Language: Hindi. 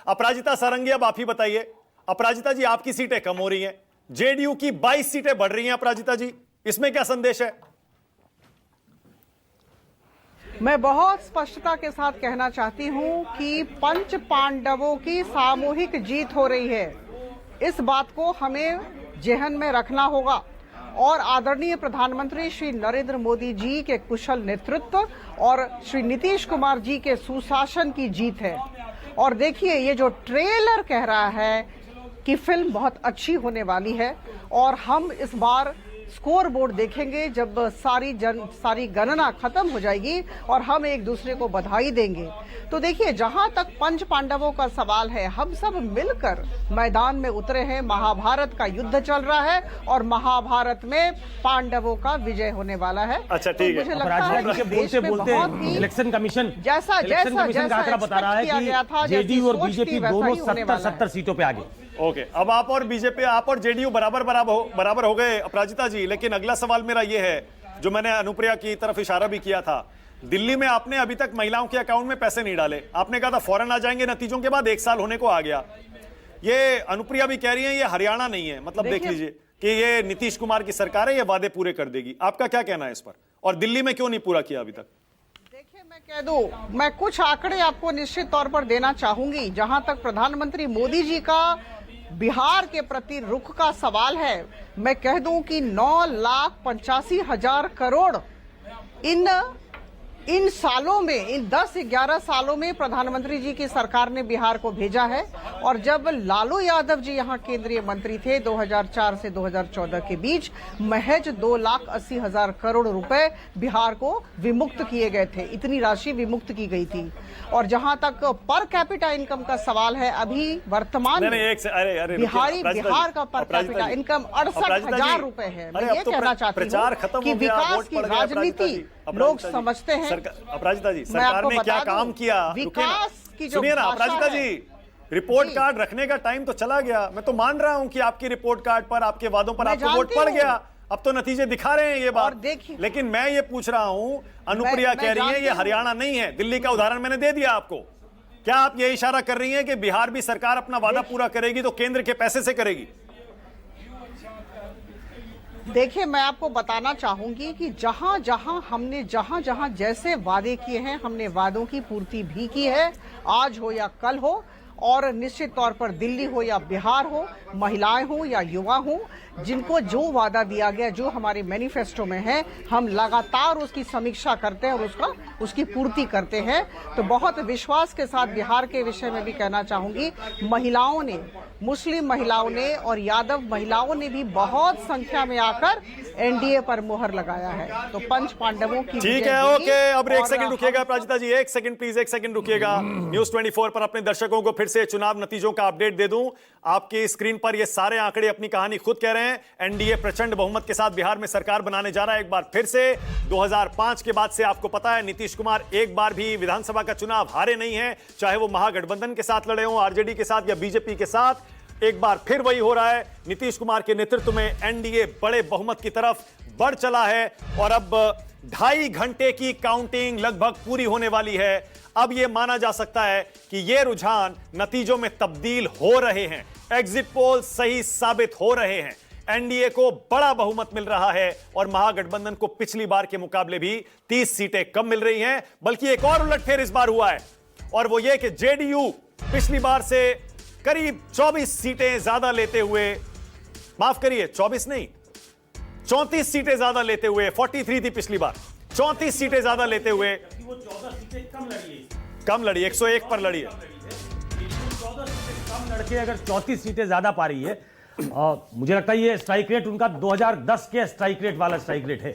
अपराजिता सारंगी, अब आप ही बताइए। अपराजिता जी, आपकी सीटें कम हो रही हैं, जेडीयू की 22 सीटें बढ़ रही हैं। अपराजिता जी, इसमें क्या संदेश है? मैं बहुत स्पष्टता के साथ कहना चाहती हूं कि पंच पांडवों की सामूहिक जीत हो रही है। इस बात को हमें जेहन में रखना होगा और आदरणीय प्रधानमंत्री श्री नरेंद्र मोदी जी के कुशल नेतृत्व और श्री नीतीश कुमार जी के सुशासन की जीत है। और देखिए, ये जो ट्रेलर कह रहा है कि फिल्म बहुत अच्छी होने वाली है, और हम इस बार स्कोर बोर्ड देखेंगे जब सारी गणना खत्म हो जाएगी और हम एक दूसरे को बधाई देंगे। तो देखिए, जहां तक पंच पांडवों का सवाल है, हम सब मिलकर मैदान में उतरे हैं। महाभारत का युद्ध चल रहा है और महाभारत में पांडवों का विजय होने वाला है। अच्छा, ठीक है। मुझे लगता है कि देश में बहुत ही इलेक्शन कमीशन जैसा आंकड़ा बता रहा है कि जेडीयू और बीजेपी दोनों 70 सीटों पे आगे। ओके, अब आप और बीजेपी, आप और जेडीयू बराबर हो गए अपराजिता जी। लेकिन अगला सवाल मेरा ये है, जो मैंने अनुप्रिया की तरफ इशारा भी किया था, दिल्ली में आपने अभी तक महिलाओं के अकाउंट में पैसे नहीं डाले। आपने कहा था फौरन आ जाएंगे, नतीजों के बाद 1 साल होने को आ गया। ये अनुप्रिया भी कह रही है ये हरियाणा नहीं है, मतलब देख लीजिए कि ये नीतीश कुमार की सरकार है, ये वादे पूरे कर देगी। आपका क्या कहना है इस पर, और दिल्ली में क्यों नहीं पूरा किया अभी तक? देखिए, मैं कह दूं, मैं कुछ आंकड़े आपको निश्चित तौर पर देना चाहूंगी। जहां तक प्रधानमंत्री मोदी जी का बिहार के प्रति रुख का सवाल है, मैं कह दूं कि 9,85,000 करोड़ इन सालों में, इन 10-11 सालों में प्रधानमंत्री जी की सरकार ने बिहार को भेजा है। और जब लालू यादव जी यहां केंद्रीय मंत्री थे 2004 से 2014 के बीच, महज 2,80,000 करोड़ रुपए बिहार को विमुक्त किए गए थे। इतनी राशि विमुक्त की गई थी। और जहां तक पर कैपिटा इनकम का सवाल है, अभी वर्तमान में बिहार का पर कैपिटा इनकम 68,000 रुपए है। मैं ये कहना चाहती हूँ कि विकास की राजनीति लोग समझते हैं। अपराजिता जी, सरकार ने क्या काम किया? विकास की जो, सुनिए ना अपराजिता जी, रिपोर्ट कार्ड रखने का टाइम तो चला गया। मैं तो मान रहा हूं कि आपकी रिपोर्ट कार्ड पर, आपके वादों पर आपको वोट पड़ गया। अब तो नतीजे दिखा रहे हैं ये बात। लेकिन मैं ये पूछ रहा हूं, अनुप्रिया कह रही है ये हरियाणा नहीं है। दिल्ली का उदाहरण मैंने दे दिया आपको। क्या आप ये इशारा कर रही हैं कि बिहार भी सरकार अपना वादा पूरा करेगी तो केंद्र के पैसे से करेगी? देखिए, मैं आपको बताना चाहूंगी कि जहां जहां जैसे वादे किए हैं, हमने वादों की पूर्ति भी की है, आज हो या कल हो। और निश्चित तौर पर दिल्ली हो या बिहार हो, महिलाएं हो या युवा हो, जिनको जो वादा दिया गया, जो हमारे मैनिफेस्टो में है, हम लगातार उसकी समीक्षा करते हैं और उसकी पूर्ति करते हैं। तो बहुत विश्वास के साथ बिहार के विषय में भी कहना चाहूंगी, महिलाओं ने, मुस्लिम महिलाओं ने और यादव महिलाओं ने भी बहुत संख्या में आकर एनडीए पर मुहर लगाया है। तो पंच पांडवों की ठीक है। ओके, अब एक सेकंड रुकिएगा अपराजिता जी, एक सेकंड प्लीज, एक सेकंड रुकिएगा। न्यूज 24 पर अपने दर्शकों को फिर से चुनाव नतीजों का अपडेट दे दूं। आपकी स्क्रीन पर ये सारे आंकड़े अपनी कहानी खुद कह रहे हैं। एनडीए प्रचंड बहुमत के साथ बिहार में सरकार बनाने जा रहा है एक बार फिर से। 2005 के बाद से आपको पता है नीतीश कुमार एक बार भी विधानसभा का चुनाव हारे नहीं है, चाहे वो महागठबंधन के साथ लड़े हों, आरजेडी के साथ या बीजेपी के साथ। एक बार फिर वही हो रहा है। नीतीश कुमार के नेतृत्व में एनडीए बड़े बहुमत की तरफ बढ़ चला है और अब 2.5 घंटे की काउंटिंग लगभग पूरी होने वाली है। अब यह माना जा सकता है कि ये रुझान नतीजों में तब्दील हो रहे हैं, एग्जिट पोल सही साबित हो रहे हैं। एनडीए को बड़ा बहुमत मिल रहा है और महागठबंधन को पिछली बार के मुकाबले भी 30 सीटें कम मिल रही हैं। बल्कि एक और उलटफेर इस बार हुआ है, और वो ये कि जेडीयू पिछली बार से करीब 24 सीटें ज्यादा लेते हुए, माफ करिए 24 नहीं, 34 सीटें ज्यादा लेते हुए, 43 थी पिछली बार, 34 सीटें ज्यादा लेते हुए, वो 14 सीटें कम लड़ी 101 पर लड़ी है। 14 सीटें कम लड़के अगर 34 सीटें ज्यादा पा रही है, मुझे लगता है ये स्ट्राइक रेट उनका 2010 के स्ट्राइक रेट वाला स्ट्राइक रेट है।